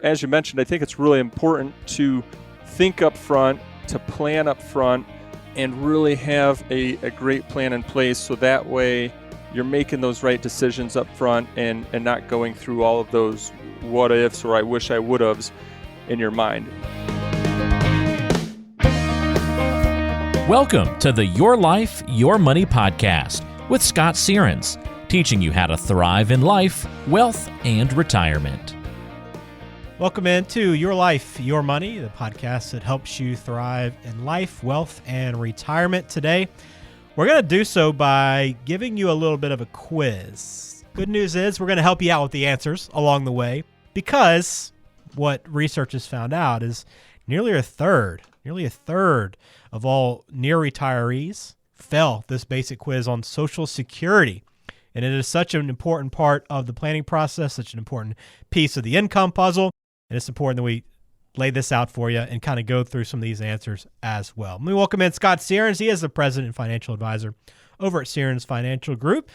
as you mentioned, I think it's really important to think up front, to plan up front, and really have a great plan in place so that way you're making those right decisions up front and not going through all of those what ifs or I wish I would have's in your mind. Welcome to the Your Life, Your Money podcast with Scott Searens, teaching you how to thrive in life, wealth, and retirement. Welcome into Your Life, Your Money, the podcast that helps you thrive in life, wealth, and retirement. Today, we're going to do so by giving you a little bit of a quiz. Good news is we're going to help you out with the answers along the way because what research has found out is nearly a third of all near retirees fail this basic quiz on Social Security. And it is such an important part of the planning process, such an important piece of the income puzzle. And it's important that we lay this out for you and kind of go through some of these answers as well. Let me welcome in Scott Searens. He is the president and financial advisor over at Searens Financial Group.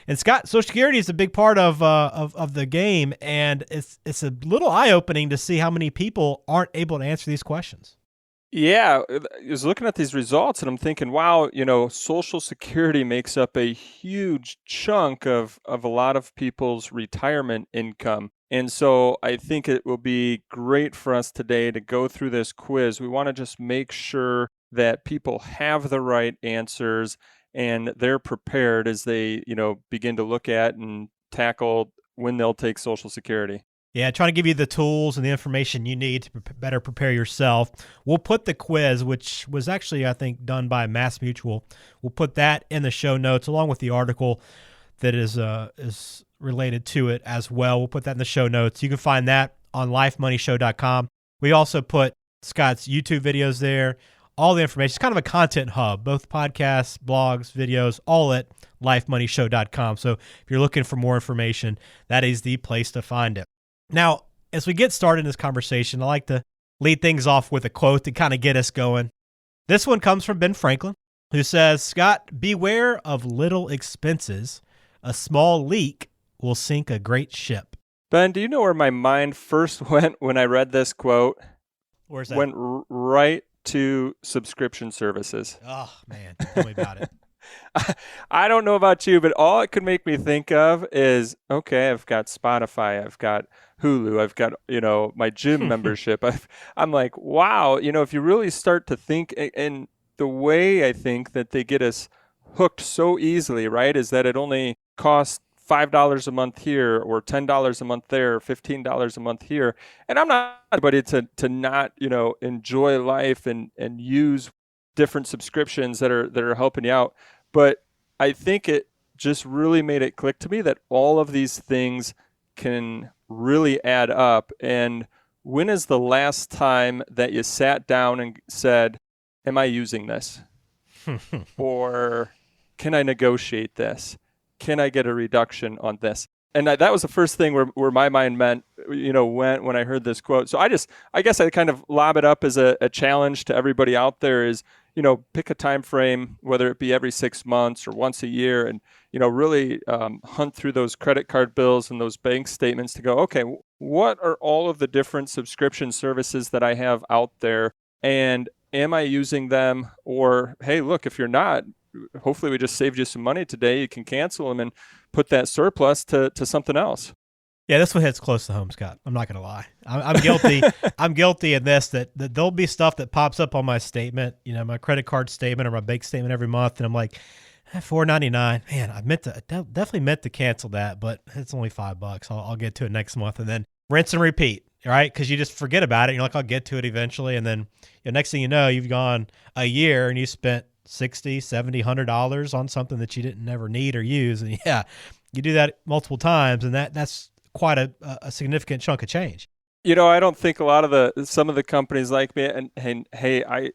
And Scott, Social Security is a big part of the game, and it's a little eye-opening to see how many people aren't able to answer these questions. Yeah, I was looking at these results and I'm thinking, wow, Social Security makes up a huge chunk of a lot of people's retirement income. And so I think it will be great for us today to go through this quiz. We want to just make sure that people have the right answers and they're prepared as they, begin to look at and tackle when they'll take Social Security. Yeah, trying to give you the tools and the information you need to better prepare yourself. We'll put the quiz, which was actually, I think, done by Mass Mutual. We'll put that in the show notes along with the article that is related to it as well. We'll put that in the show notes. You can find that on lifemoneyshow.com. We also put Scott's YouTube videos there, all the information. It's kind of a content hub, both podcasts, blogs, videos, all at lifemoneyshow.com. So if you're looking for more information, that is the place to find it. Now, as we get started in this conversation, I like to lead things off with a quote to kind of get us going. This one comes from Ben Franklin, who says, Scott, beware of little expenses. A small leak will sink a great ship. Ben, do you know where my mind first went when I read this quote? Where's that? Went right to subscription services. Oh, man. Tell me about it. I don't know about you, but all it could make me think of is, okay, I've got Spotify, I've got Hulu, I've got, my gym membership. I'm like, wow, if you really start to think, and the way I think that they get us hooked so easily, right, is that it only costs $5 a month here or $10 a month there, or $15 a month here. And I'm not anybody to not, enjoy life and use different subscriptions that are helping you out. But I think it just really made it click to me that all of these things can really add up. And when is the last time that you sat down and said, am I using this? Or can I negotiate this? Can I get a reduction on this? And that was the first thing where my mind went when I heard this quote. So I guess I kind of lob it up as a challenge to everybody out there is, pick a time frame, whether it be every 6 months or once a year, and, really hunt through those credit card bills and those bank statements to go, okay, what are all of the different subscription services that I have out there? And am I using them? Or, hey, look, if you're not, hopefully we just saved you some money today. You can cancel them and put that surplus to something else. Yeah, this one hits close to home, Scott. I'm not going to lie. I'm guilty. I'm guilty in this, that there'll be stuff that pops up on my statement, my credit card statement or my bank statement every month. And I'm like, $4.99. Man, I definitely meant to cancel that, but it's only $5. I'll get to it next month. And then rinse and repeat, right? Because you just forget about it. You're like, I'll get to it eventually. And then next thing you know, you've gone a year and you spent $60, $70, $100 on something that you didn't never need or use. And yeah, you do that multiple times, and that's quite a significant chunk of change. I don't think a lot of some of the companies like me, and hey, I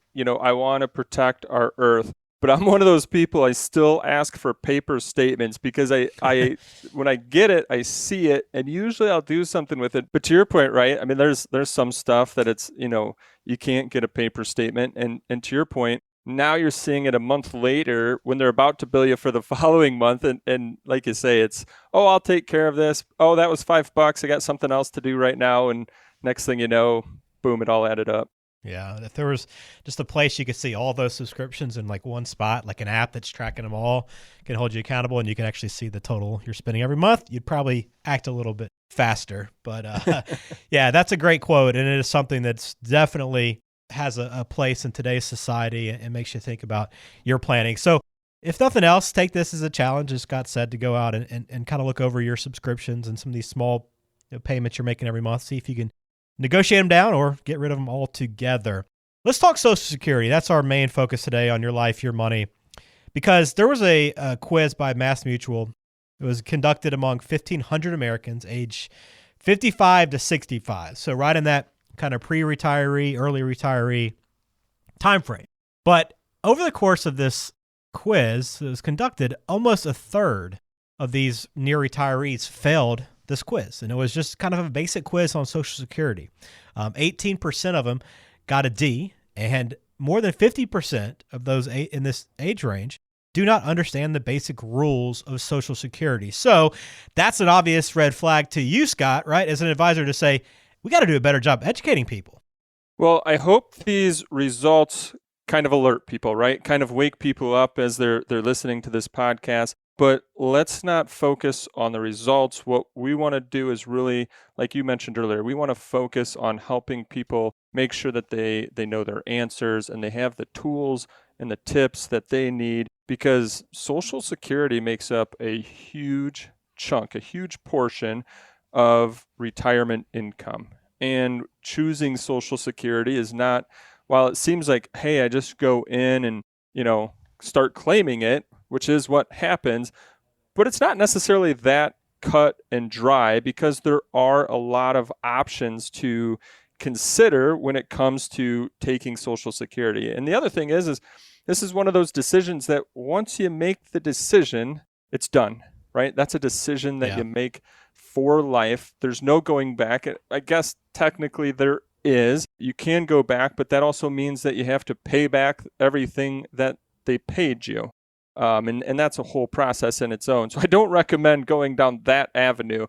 want to protect our earth, but I'm one of those people, I still ask for paper statements because I when I get it, I see it, and usually I'll do something with it. But to your point, right? I mean, there's some stuff that it's, you can't get a paper statement. And to your point, now you're seeing it a month later when they're about to bill you for the following month. And like you say, it's, oh, I'll take care of this. Oh, that was $5. I got something else to do right now. And next thing you know, boom, it all added up. Yeah, if there was just a place you could see all those subscriptions in like one spot, like an app that's tracking them all, can hold you accountable, and you can actually see the total you're spending every month, you'd probably act a little bit faster. But yeah, that's a great quote, and it is something that's definitely has a place in today's society and makes you think about your planning. So if nothing else, take this as a challenge, as Scott said, to go out and kind of look over your subscriptions and some of these small payments you're making every month, see if you can negotiate them down or get rid of them altogether. Let's talk Social Security. That's our main focus today on Your Life, Your Money, because there was a quiz by MassMutual. It was conducted among 1,500 Americans age 55 to 65. So right in that kind of pre-retiree, early retiree time frame. But over the course of this quiz that was conducted, almost a third of these near retirees failed this quiz. And it was just kind of a basic quiz on Social Security. 18% of them got a D, and more than 50% of those in this age range do not understand the basic rules of Social Security. So that's an obvious red flag to you, Scott, right? As an advisor, to say, we got to do a better job educating people. Well, I hope these results kind of alert people, right? Kind of wake people up as they're listening to this podcast. But let's not focus on the results. What we want to do is really, like you mentioned earlier, we want to focus on helping people make sure that they know their answers and they have the tools and the tips that they need, because Social Security makes up a huge chunk, a huge portion of retirement income. And choosing Social Security is not, while it seems like, hey, I just go in and, start claiming it, which is what happens, but it's not necessarily that cut and dry, because there are a lot of options to consider when it comes to taking Social Security. And the other thing is this is one of those decisions that once you make the decision, it's done, right? That's a decision that you make for life. There's no going back. I guess technically there is. You can go back, but that also means that you have to pay back everything that they paid you. And that's a whole process in its own. So I don't recommend going down that avenue.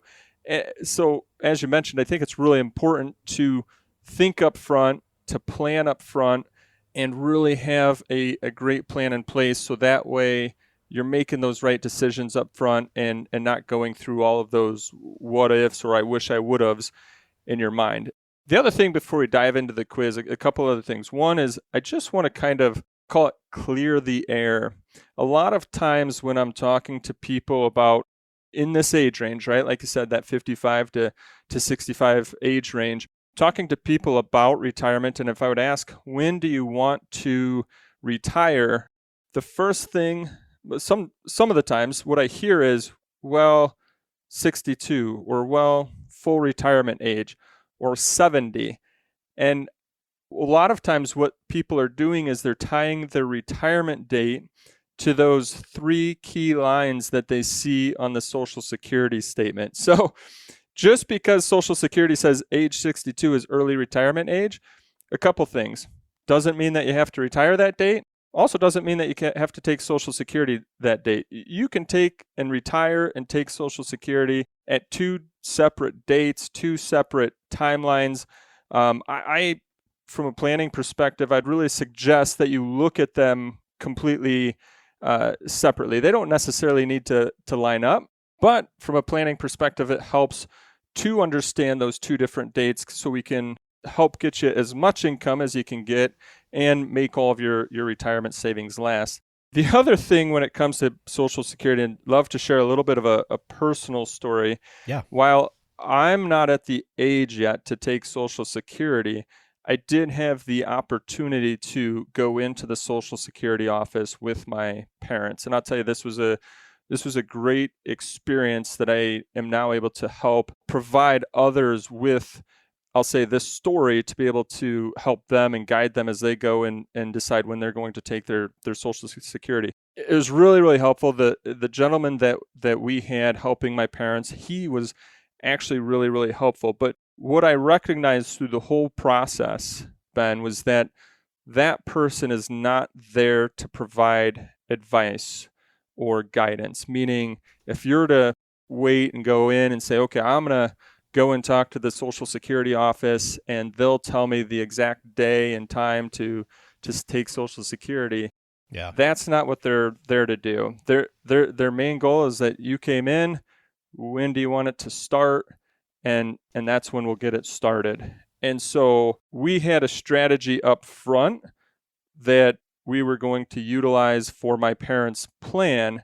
So as you mentioned, I think it's really important to think up front, to plan up front, and really have a great plan in place, so that way you're making those right decisions up front and not going through all of those what ifs or I wish I would have's in your mind. The other thing before we dive into the quiz, a couple other things. One is I just want to kind of call it clear the air. A lot of times when I'm talking to people about in this age range, right? Like you said, that 55 to 65 age range, talking to people about retirement, and if I would ask, when do you want to retire? The first thing, some of the times, what I hear is, well, 62, or well, full retirement age, or 70. And a lot of times what people are doing is they're tying their retirement date to those three key lines that they see on the Social Security statement. So just because Social Security says age 62 is early retirement age, a couple things. Doesn't mean that you have to retire that date. Also doesn't mean that you have to take Social Security that date. You can take and retire and take Social Security at two separate dates, two separate timelines. I from a planning perspective, I'd really suggest that you look at them completely separately. They don't necessarily need to line up, but from a planning perspective, it helps to understand those two different dates so we can help get you as much income as you can get and make all of your retirement savings last. The other thing when it comes to Social Security, and love to share a little bit of a personal story. Yeah. While I'm not at the age yet to take Social Security, I did have the opportunity to go into the Social Security office with my parents. And I'll tell you, this was a great experience that I am now able to help provide others with, I'll say, this story to be able to help them and guide them as they go and decide when they're going to take their Social Security. It was really, really helpful. The gentleman that we had helping my parents, he was actually really, really helpful. But what I recognized through the whole process, Ben, was that person is not there to provide advice or guidance. Meaning, if you're to wait and go in and say, okay, I'm going to go and talk to the Social Security office and they'll tell me the exact day and time to just take Social Security. Yeah. That's not what they're there to do. Their main goal is that you came in, when do you want it to start? And that's when we'll get it started. And so we had a strategy up front that we were going to utilize for my parents' plan.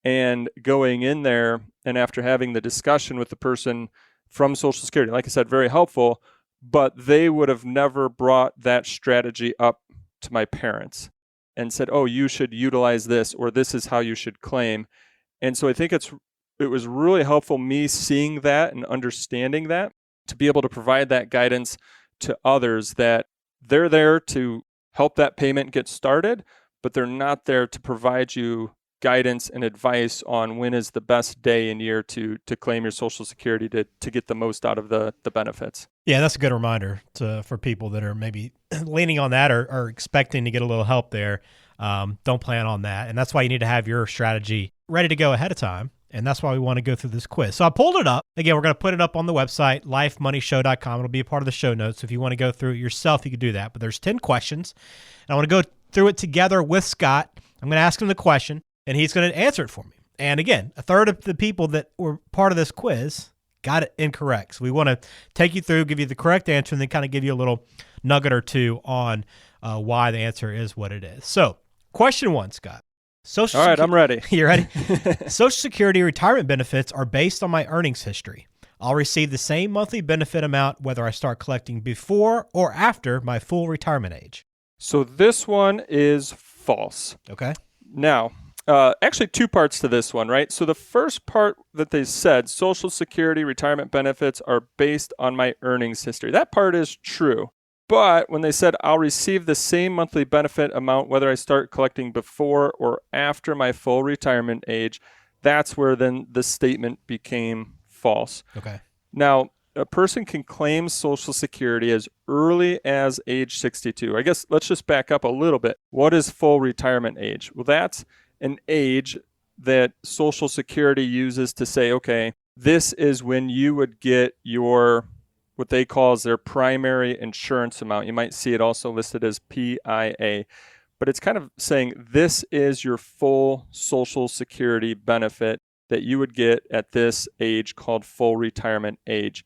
And going in there and after having the discussion with the person from Social Security, like I said, very helpful, but they would have never brought that strategy up to my parents and said, oh, you should utilize this, or this is how you should claim. And so I think it was really helpful me seeing that and understanding that to be able to provide that guidance to others, that they're there to help that payment get started, but they're not there to provide you guidance and advice on when is the best day and year to claim your Social Security to get the most out of the benefits. Yeah, that's a good reminder for people that are maybe leaning on that or expecting to get a little help there. Don't plan on that. And that's why you need to have your strategy ready to go ahead of time. And that's why we want to go through this quiz. So I pulled it up. Again, we're going to put it up on the website, lifemoneyshow.com. It'll be a part of the show notes. If you want to go through it yourself, you can do that. But there's 10 questions. And I want to go through it together with Scott. I'm going to ask him the question, and he's going to answer it for me. And again, a third of the people that were part of this quiz got it incorrect. So we want to take you through, give you the correct answer, and then kind of give you a little nugget or two on why the answer is what it is. So question 1, Scott. All right, I'm ready. You ready? Social Security retirement benefits are based on my earnings history. I'll receive the same monthly benefit amount whether I start collecting before or after my full retirement age. So this one is false. Okay. Now, actually 2 parts to this one, right? So the first part that they said, Social Security retirement benefits are based on my earnings history. That part is true. But when they said I'll receive the same monthly benefit amount whether I start collecting before or after my full retirement age, that's where then the statement became false. Okay. Now, a person can claim Social Security as early as age 62. I guess let's just back up a little bit. What is full retirement age? Well, that's an age that Social Security uses to say, okay, this is when you would get your what they call as their primary insurance amount. You might see it also listed as PIA, but it's kind of saying this is your full Social Security benefit that you would get at this age called full retirement age.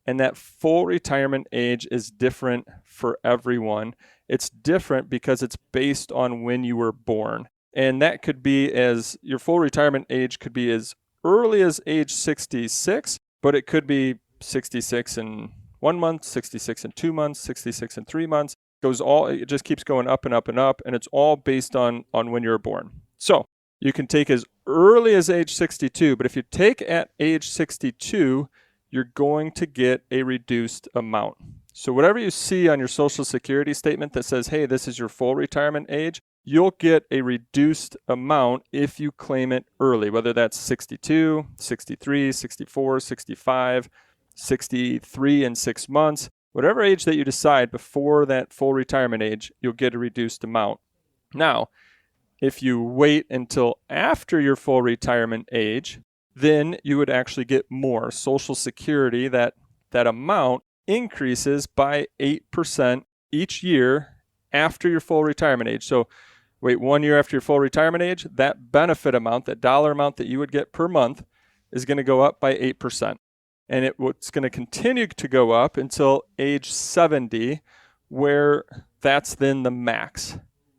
And that full retirement age is different for everyone. It's different because it's based on when you were born. And that could be as your full retirement age could be as early as age 66, but it could be 66 in 1 month, 66 in 2 months, 66 in 3 months. It just keeps going up and up and up, and it's all based on when you were born. So you can take as early as age 62, but if you take at age 62, you're going to get a reduced amount. So whatever you see on your Social Security statement that says, hey, this is your full retirement age, you'll get a reduced amount if you claim it early, whether that's 62, 63, 64, 65, 63 and 6 months, whatever age that you decide before that full retirement age, you'll get a reduced amount. Now, if you wait until after your full retirement age, then you would actually get more. Social Security, that amount increases by 8% each year after your full retirement age. So wait 1 year after your full retirement age, that benefit amount, that dollar amount that you would get per month is going to go up by 8%. And it's going to continue to go up until age 70, where that's then the max.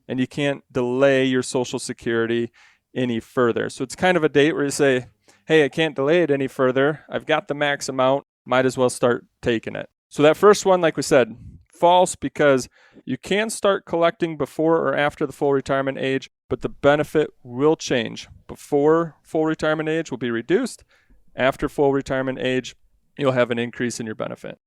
And you can't delay your Social Security any further. So it's kind of a date where you say, hey, I can't delay it any further. I've got the max amount. Might as well start taking it. So that first one, like we said, false, because you can start collecting before or after the full retirement age, but the benefit will change. Before full retirement age will be reduced. After full retirement age, you'll have an increase in your benefit.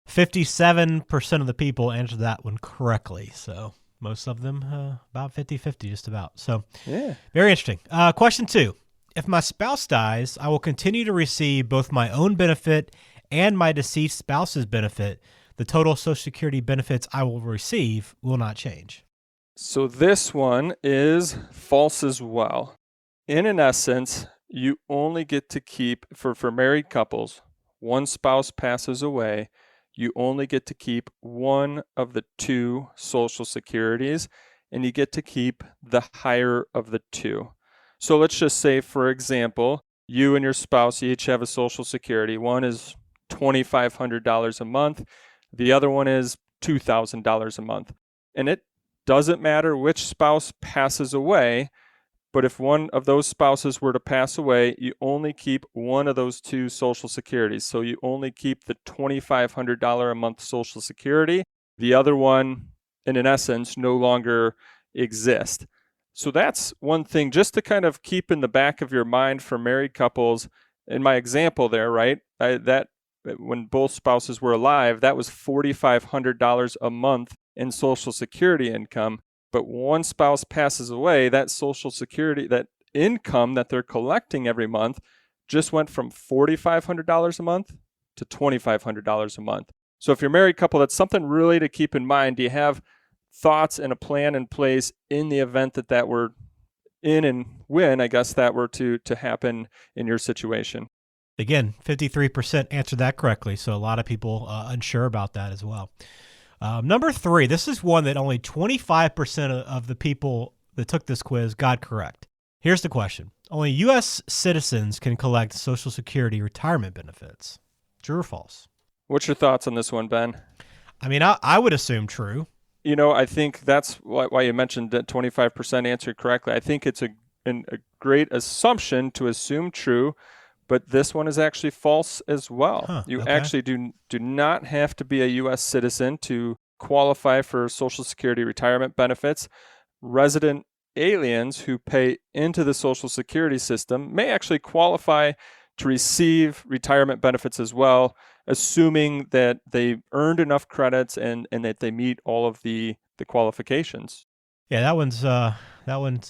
57% of the people answered that one correctly. So most of them about 50-50, just about. So yeah, very interesting. Question 2. If my spouse dies, I will continue to receive both my own benefit and my deceased spouse's benefit. The total Social Security benefits I will receive will not change. So this one is false as well. In essence, you only get to keep, for married couples, one spouse passes away, you only get to keep one of the two Social Securities, and you get to keep the higher of the two. So let's just say, for example, you and your spouse each have a Social Security. One is $2,500 a month. The other one is $2,000 a month. And it doesn't matter which spouse passes away, but if one of those spouses were to pass away, you only keep one of those two Social Securities. So you only keep the $2,500 a month Social Security. The other one, in essence, no longer exists. So that's one thing just to kind of keep in the back of your mind for married couples. In my example there, right, that when both spouses were alive, that was $4,500 a month in Social Security income. But one spouse passes away, that Social Security, that income that they're collecting every month just went from $4,500 a month to $2,500 a month. So if you're a married couple, that's something really to keep in mind. Do you have thoughts and a plan in place in the event that were in and when, I guess, that were to happen in your situation? Again, 53% answered that correctly. So a lot of people unsure about that as well. Number 3, this is one that only 25% of the people that took this quiz got correct. Here's the question. Only U.S. citizens can collect Social Security retirement benefits. True or false? What's your thoughts on this one, Ben? I mean, I would assume true. You know, I think that's why you mentioned that 25% answered correctly. I think it's a great assumption to assume true, but this one is actually false as well. You actually do not have to be a U.S. citizen to qualify for Social Security retirement benefits. Resident aliens who pay into the Social Security system may actually qualify to receive retirement benefits as well, assuming that they earned enough credits and that they meet all of the qualifications. Yeah, that one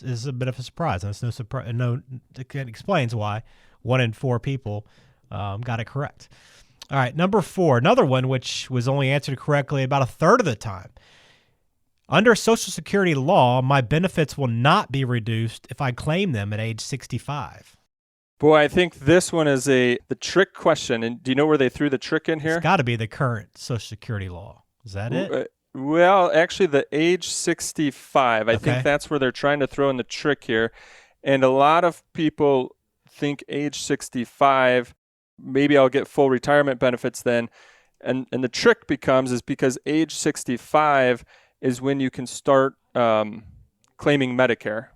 is a bit of a surprise. And it's no surprise. No, it explains why 1 in 4 people got it correct. All right, number 4, another one which was only answered correctly about a third of the time. Under Social Security law, my benefits will not be reduced if I claim them at age 65. Boy, I think this one is the trick question. And do you know where they threw the trick in here? It's got to be the current Social Security law. Is that it? Well, actually, the age 65. I think that's where they're trying to throw in the trick here. And a lot of people think age 65, maybe I'll get full retirement benefits then. And the trick is because age 65 is when you can start claiming Medicare,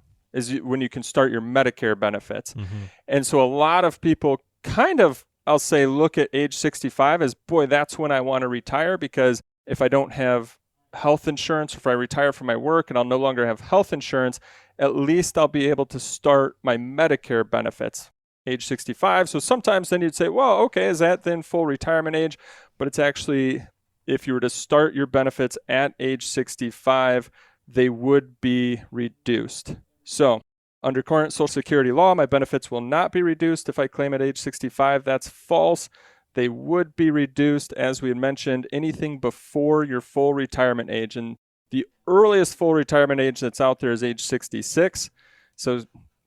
when you can start your Medicare benefits. Mm-hmm. And so a lot of people kind of, I'll say, look at age 65 as, boy, that's when I want to retire, because if I don't have health insurance, if I retire from my work and I'll no longer have health insurance, at least I'll be able to start my Medicare benefits age 65. So sometimes then you'd say, well, okay, is that then full retirement age? But it's actually, if you were to start your benefits at age 65, they would be reduced. So under current Social Security law, my benefits will not be reduced if I claim at age 65. That's false. They would be reduced, as we had mentioned, anything before your full retirement age. And the earliest full retirement age that's out there is age 66. So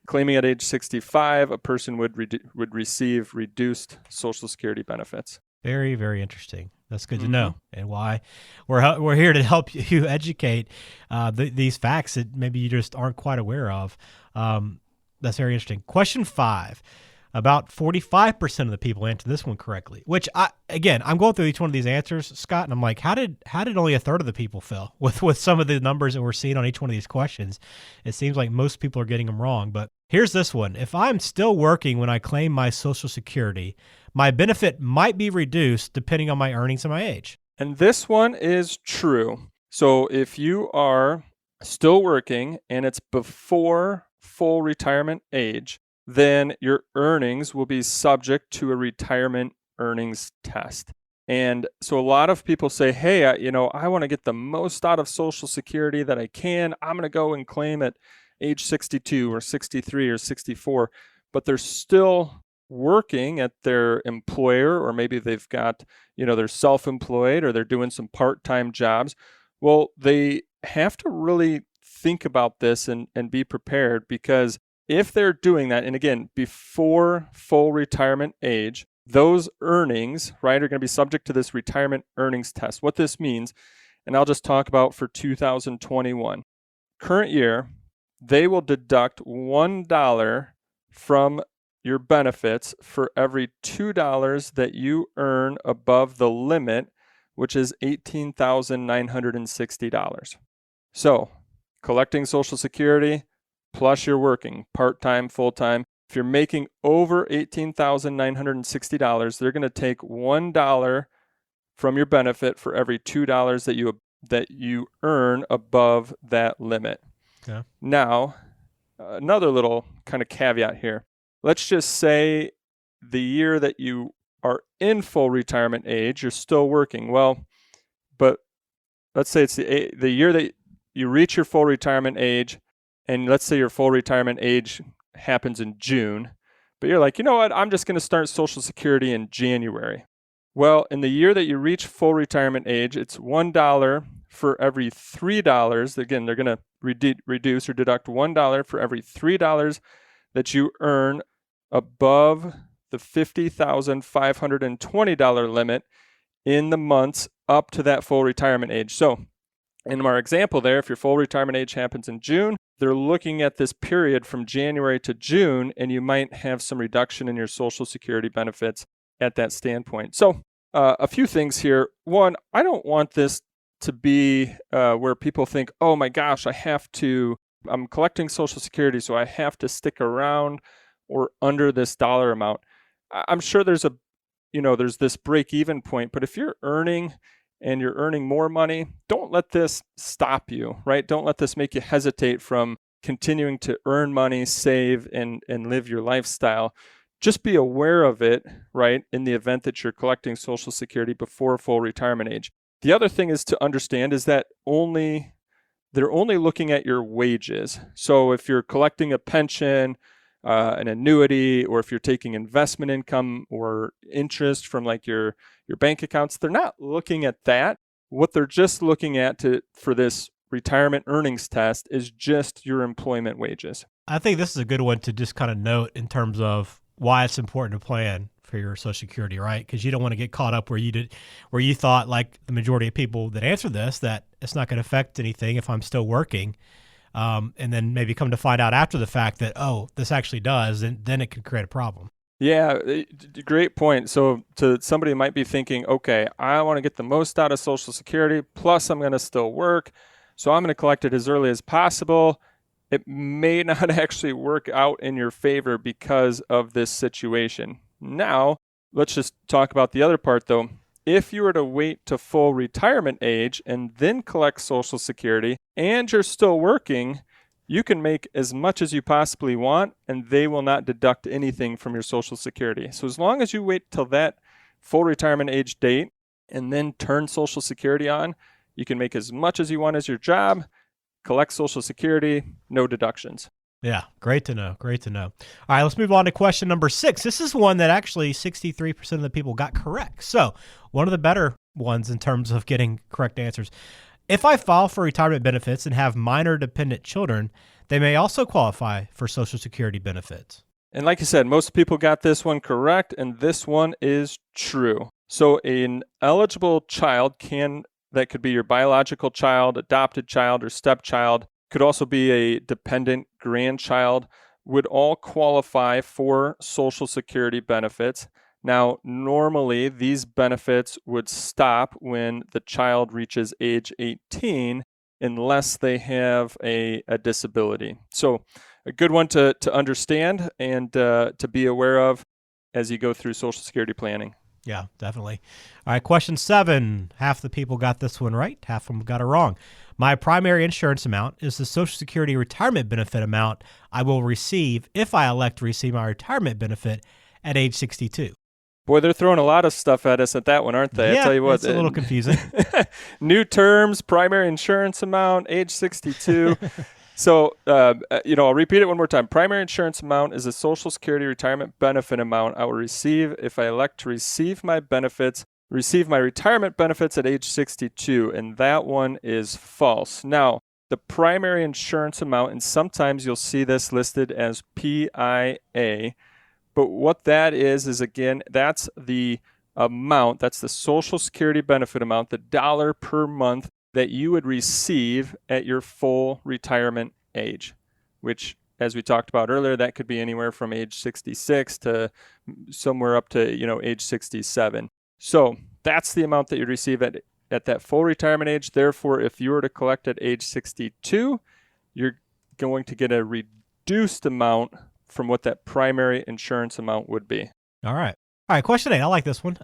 claiming at age 65, a person would receive reduced Social Security benefits. Very, very interesting. That's good to know, and why we're here to help you educate these facts that maybe you just aren't quite aware of. That's very interesting. Question 5. About 45% of the people answered this one correctly, which I'm going through each one of these answers, Scott, and I'm like, how did only a third of the people fail with some of the numbers that we're seeing on each one of these questions? It seems like most people are getting them wrong, but here's this one. If I'm still working when I claim my Social Security, my benefit might be reduced depending on my earnings and my age. And this one is true. So if you are still working and it's before full retirement age, then your earnings will be subject to a retirement earnings test. And so a lot of people say, hey, I want to get the most out of Social Security that I can. I'm going to go and claim at age 62 or 63 or 64, but they're still working at their employer, or maybe they've got, they're self-employed or they're doing some part-time jobs. Well, they have to really think about this and be prepared, because if they're doing that, and again, before full retirement age, those earnings, right, are going to be subject to this retirement earnings test. What this means, and I'll just talk about for 2021. Current year, they will deduct $1 from your benefits for every $2 that you earn above the limit, which is $18,960. So, collecting Social Security plus you're working part-time, full-time. If you're making over $18,960, they're going to take $1 from your benefit for every $2 that you earn above that limit. Okay. Now, another little kind of caveat here. Let's just say the year that you are in full retirement age, you're still working. Well, but let's say it's the year that you reach your full retirement age, and let's say your full retirement age happens in June, but you're like, you know what, I'm just going to start Social Security in January. Well, in the year that you reach full retirement age, it's $1 for every $3. Again, they're going to reduce or deduct $1 for every $3 that you earn above the $50,520 limit in the months up to that full retirement age. So in our example there, if your full retirement age happens in June, they're looking at this period from January to June, and you might have some reduction in your Social Security benefits at that standpoint. So a few things here. One, I don't want this to be where people think, oh my gosh, I'm collecting Social Security, so I have to stick around or under this dollar amount. I'm sure there's this break-even point, but if you're earning and you're earning more money, don't let this stop you, right? Don't let this make you hesitate from continuing to earn money, save, and live your lifestyle. Just be aware of it, right, in the event that you're collecting Social Security before full retirement age. The other thing is to understand is that they're only looking at your wages. So if you're collecting a pension, an annuity, or if you're taking investment income or interest from like your bank accounts, they're not looking at that. What they're just looking at for this retirement earnings test is just your employment wages. I think this is a good one to just kind of note in terms of why it's important to plan for your Social Security, right? Because you don't want to get caught up where you thought, like the majority of people that answer this, that it's not going to affect anything if I'm still working. And then maybe come to find out after the fact that, oh, this actually does, and then it can create a problem. Yeah, great point. So to somebody who might be thinking, okay, I want to get the most out of Social Security, plus I'm going to still work, so I'm going to collect it as early as possible. It may not actually work out in your favor because of this situation. Now, let's just talk about the other part though. If you were to wait to full retirement age and then collect Social Security and you're still working, you can make as much as you possibly want and they will not deduct anything from your Social Security. So as long as you wait till that full retirement age date and then turn Social Security on, you can make as much as you want as your job, collect Social Security, no deductions. Yeah, great to know. Great to know. All right, let's move on to question number 6. This is one that actually 63% of the people got correct. So one of the better ones in terms of getting correct answers. If I file for retirement benefits and have minor dependent children, they may also qualify for Social Security benefits. And like I said, most people got this one correct, and this one is true. So an eligible child that could be your biological child, adopted child, or stepchild, could also be a dependent grandchild, would all qualify for Social Security benefits. Now, normally these benefits would stop when the child reaches age 18 unless they have a disability. So a good one to understand and to be aware of as you go through Social Security planning. Yeah, definitely. All right, question 7. Half the people got this one right. Half of them got it wrong. My primary insurance amount is the Social Security retirement benefit amount I will receive if I elect to receive my retirement benefit at age 62. Boy, they're throwing a lot of stuff at us at that one, aren't they? Yeah, I tell you what, it's a little confusing. New terms, primary insurance amount, age 62. So, I'll repeat it one more time. Primary insurance amount is a Social Security retirement benefit amount I will receive if I elect to receive my retirement benefits at age 62. And that one is false. Now, the primary insurance amount, and sometimes you'll see this listed as PIA, But what that is again, that's the amount, that's the Social Security benefit amount, the dollar per month that you would receive at your full retirement age, which, as we talked about earlier, that could be anywhere from age 66 to somewhere up to, age 67. So that's the amount that you'd receive at that full retirement age. Therefore, if you were to collect at age 62, you're going to get a reduced amount from what that primary insurance amount would be. All right. All right, question 8. I like this one.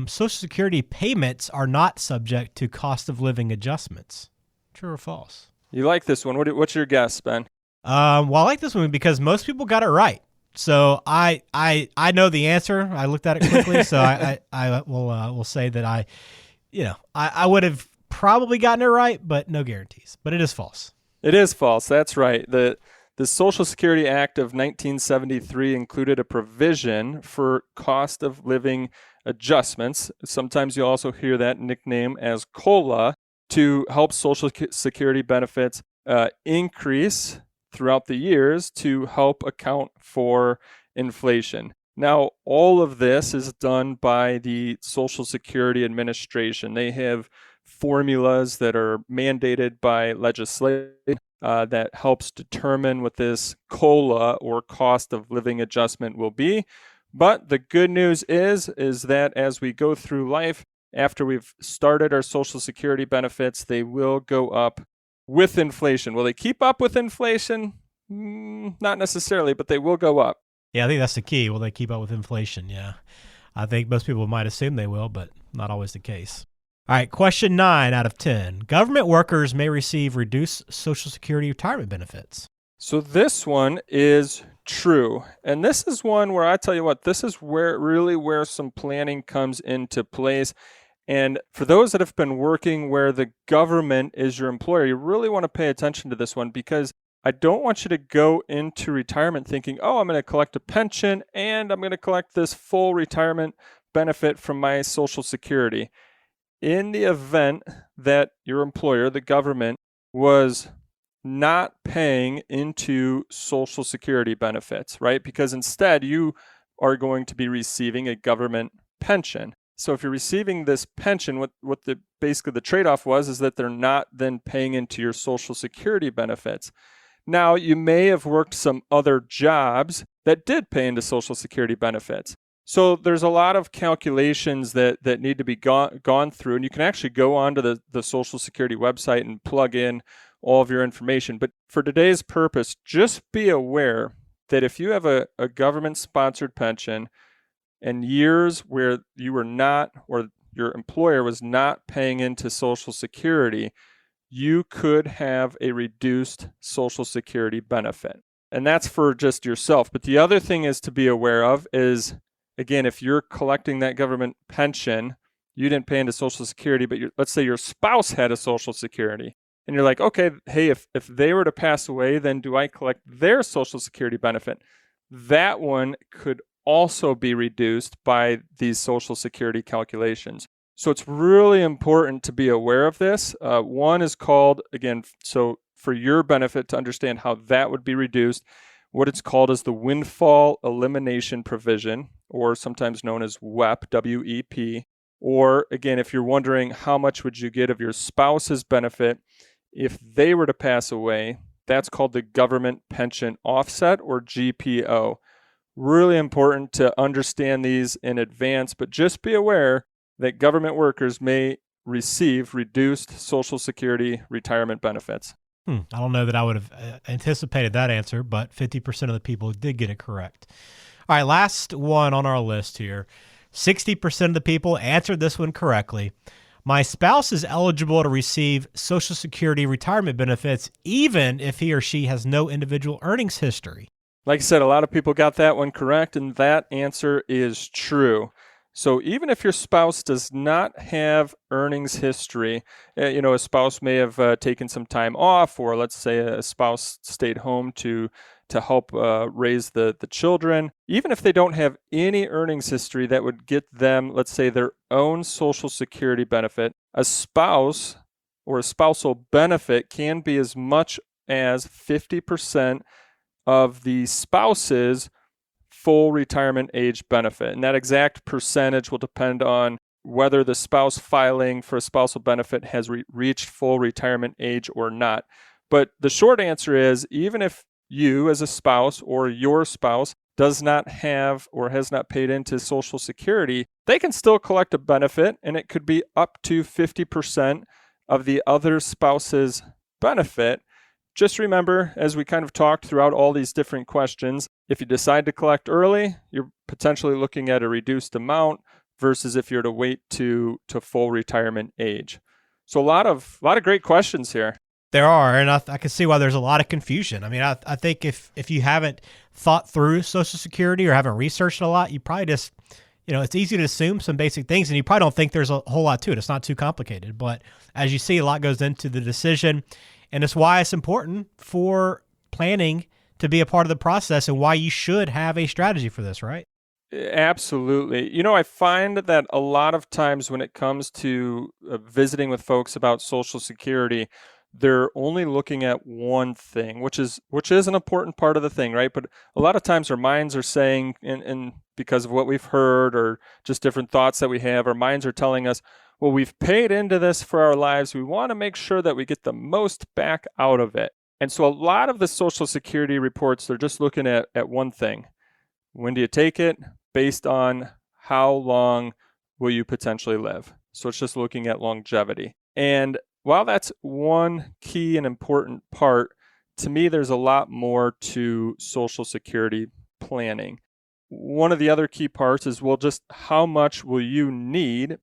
Social Security payments are not subject to cost of living adjustments. True or false? You like this one. What's your guess, Ben? Well, I like this one because most people got it right. So I know the answer. I looked at it quickly, so I will say that I would have probably gotten it right, but no guarantees. But it is false. It is false. That's right. The Social Security Act of 1973 included a provision for cost of living adjustments. Sometimes you also hear that nickname as COLA, to help Social Security benefits increase throughout the years to help account for inflation. Now, all of this is done by the Social Security Administration. They have formulas that are mandated by legislation that helps determine what this COLA, or cost of living adjustment, will be. But the good news is that as we go through life, after we've started our Social Security benefits, they will go up with inflation. Will they keep up with inflation? Not necessarily, but they will go up. Yeah, I think that's the key. Will they keep up with inflation? Yeah. I think most people might assume they will, but not always the case. All right, question 9 out of 10. Government workers may receive reduced Social Security retirement benefits. So this one is true. And this is one where I tell you what, this is where some planning comes into place. And for those that have been working where the government is your employer, you really want to pay attention to this one, because I don't want you to go into retirement thinking, oh, I'm going to collect a pension and I'm going to collect this full retirement benefit from my Social Security. In the event that your employer, the government, was not paying into Social Security benefits, right? Because instead you are going to be receiving a government pension. So if you're receiving this pension, what basically the trade-off is that they're not then paying into your Social Security benefits. Now, you may have worked some other jobs that did pay into Social Security benefits. So there's a lot of calculations that need to be gone through, and you can actually go onto the Social Security website and plug in all of your information. But for today's purpose, just be aware that if you have a government-sponsored pension and years where you were not, or your employer was not paying into Social Security, you could have a reduced Social Security benefit. And that's for just yourself. But the other thing is to be aware of is, again, if you're collecting that government pension, you didn't pay into Social Security, but let's say your spouse had a Social Security. And you're like, okay, hey, if they were to pass away, then do I collect their Social Security benefit? That one could also be reduced by these Social Security calculations. So it's really important to be aware of this. One is called, again, so for your benefit to understand how that would be reduced, what it's called is the Windfall Elimination Provision, or sometimes known as WEP, W-E-P. Or again, if you're wondering how much would you get of your spouse's benefit if they were to pass away, that's called the Government Pension Offset, or GPO. Really important to understand these in advance, but just be aware that government workers may receive reduced Social Security retirement benefits. I don't know that I would have anticipated that answer, but 50% of the people did get it correct. All right, last one on our list here. 60% of the people answered this one correctly. My spouse is eligible to receive Social Security retirement benefits even if he or she has no individual earnings history. Like I said, a lot of people got that one correct, and that answer is true. So even if your spouse does not have earnings history, a spouse may have taken some time off, or let's say a spouse stayed home to help raise the children. Even if they don't have any earnings history that would get them, let's say, their own Social Security benefit, a spouse or a spousal benefit can be as much as 50% of the spouse's full retirement age benefit. And that exact percentage will depend on whether the spouse filing for a spousal benefit has reached full retirement age or not. But the short answer is, even if you as a spouse or your spouse does not have or has not paid into Social Security, they can still collect a benefit, and it could be up to 50% of the other spouse's benefit. Just remember, as we kind of talked throughout all these different questions, if you decide to collect early, you're potentially looking at a reduced amount versus if you're to wait to full retirement age. So a lot of great questions here. There are, and I can see why there's a lot of confusion. I mean, I think if you haven't thought through Social Security or haven't researched it a lot, you probably just, it's easy to assume some basic things, and you probably don't think there's a whole lot to it. It's not too complicated. But as you see, a lot goes into the decision, and it's why it's important for planning to be a part of the process and why you should have a strategy for this, right? Absolutely. I find that a lot of times when it comes to visiting with folks about Social Security, they're only looking at one thing, which is an important part of the thing, right? But a lot of times our minds are saying, and because of what we've heard or just different thoughts that we have, our minds are telling us, well, we've paid into this for our lives. We want to make sure that we get the most back out of it. And so a lot of the Social Security reports, they're just looking at one thing. When do you take it? Based on how long will you potentially live? So it's just looking at longevity. And while that's one key and important part, to me, there's a lot more to Social Security planning. One of the other key parts is, well, just how much will you need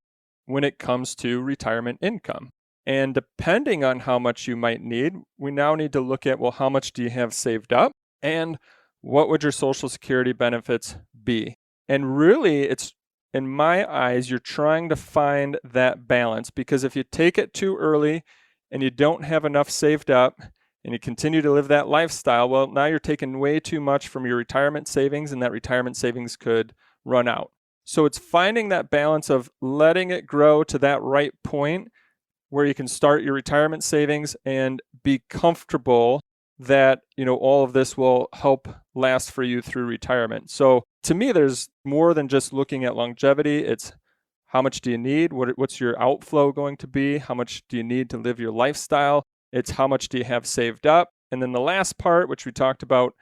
when it comes to retirement income? And depending on how much you might need, we now need to look at, well, how much do you have saved up? And what would your Social Security benefits be? And really, it's, in my eyes, you're trying to find that balance, because if you take it too early and you don't have enough saved up and you continue to live that lifestyle, well, now you're taking way too much from your retirement savings, and that retirement savings could run out. So it's finding that balance of letting it grow to that right point where you can start your retirement savings and be comfortable that, all of this will help last for you through retirement. So to me, there's more than just looking at longevity. It's how much do you need? What's your outflow going to be? How much do you need to live your lifestyle? It's how much do you have saved up? And then the last part, which we talked about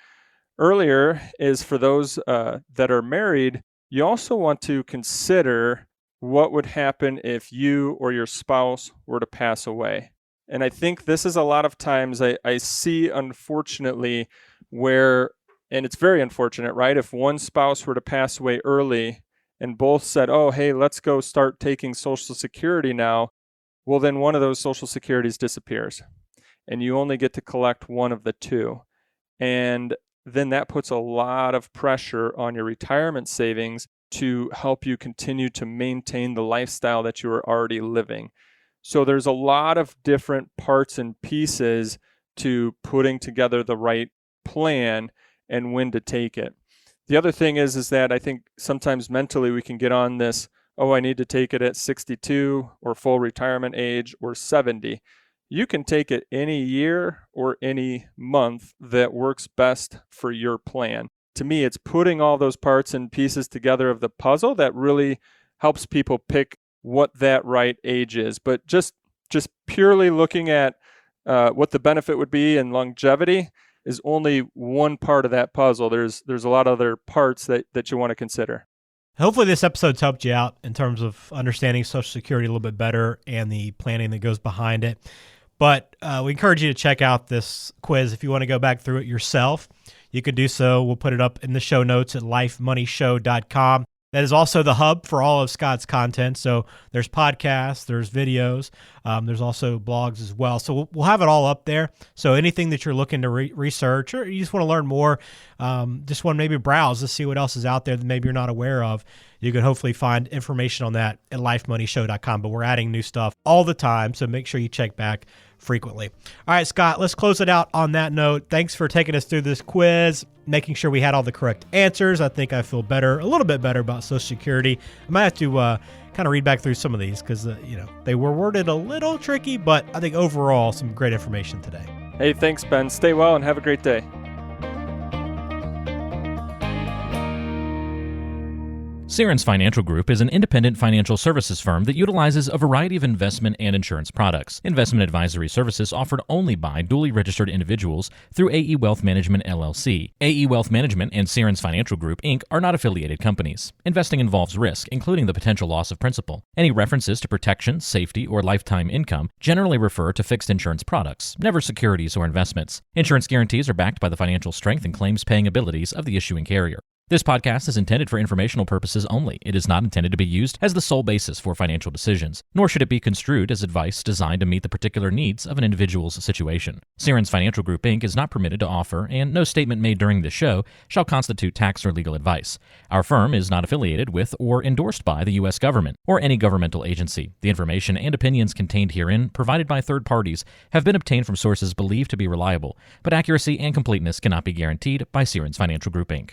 earlier, is for those that are married, you also want to consider what would happen if you or your spouse were to pass away. And I think this is a lot of times I see, unfortunately, where, and it's very unfortunate, right? If one spouse were to pass away early and both said, oh, hey, let's go start taking Social Security now, well, then one of those Social Securities disappears and you only get to collect one of the two. And then that puts a lot of pressure on your retirement savings to help you continue to maintain the lifestyle that you are already living. So there's a lot of different parts and pieces to putting together the right plan and when to take it. The other thing is that I think sometimes mentally we can get on this, oh, I need to take it at 62 or full retirement age or 70. You can take it any year or any month that works best for your plan. To me, it's putting all those parts and pieces together of the puzzle that really helps people pick what that right age is. But just purely looking at what the benefit would be and longevity is only one part of that puzzle. There's a lot of other parts that you want to consider. Hopefully this episode's helped you out in terms of understanding Social Security a little bit better and the planning that goes behind it. But we encourage you to check out this quiz if you want to go back through it yourself. You could do so. We'll put it up in the show notes at lifemoneyshow.com. That is also the hub for all of Scott's content. So there's podcasts, there's videos, there's also blogs as well. So we'll have it all up there. So anything that you're looking to research or you just want to learn more, just want to maybe browse to see what else is out there that maybe you're not aware of, you can hopefully find information on that at lifemoneyshow.com. But we're adding new stuff all the time, so make sure you check back frequently. All right, Scott, let's close it out on that note. Thanks for taking us through this quiz, making sure we had all the correct answers. I think I feel better, a little bit better about Social Security. I might have to kind of read back through some of these because, they were worded a little tricky, but I think overall some great information today. Hey, thanks, Ben. Stay well and have a great day. Sirens Financial Group is an independent financial services firm that utilizes a variety of investment and insurance products. Investment advisory services offered only by duly registered individuals through AE Wealth Management LLC. AE Wealth Management and Sirens Financial Group, Inc. are not affiliated companies. Investing involves risk, including the potential loss of principal. Any references to protection, safety, or lifetime income generally refer to fixed insurance products, never securities or investments. Insurance guarantees are backed by the financial strength and claims-paying abilities of the issuing carrier. This podcast is intended for informational purposes only. It is not intended to be used as the sole basis for financial decisions, nor should it be construed as advice designed to meet the particular needs of an individual's situation. Sirens Financial Group, Inc. is not permitted to offer, and no statement made during this show shall constitute tax or legal advice. Our firm is not affiliated with or endorsed by the U.S. government or any governmental agency. The information and opinions contained herein, provided by third parties, have been obtained from sources believed to be reliable, but accuracy and completeness cannot be guaranteed by Sirens Financial Group, Inc.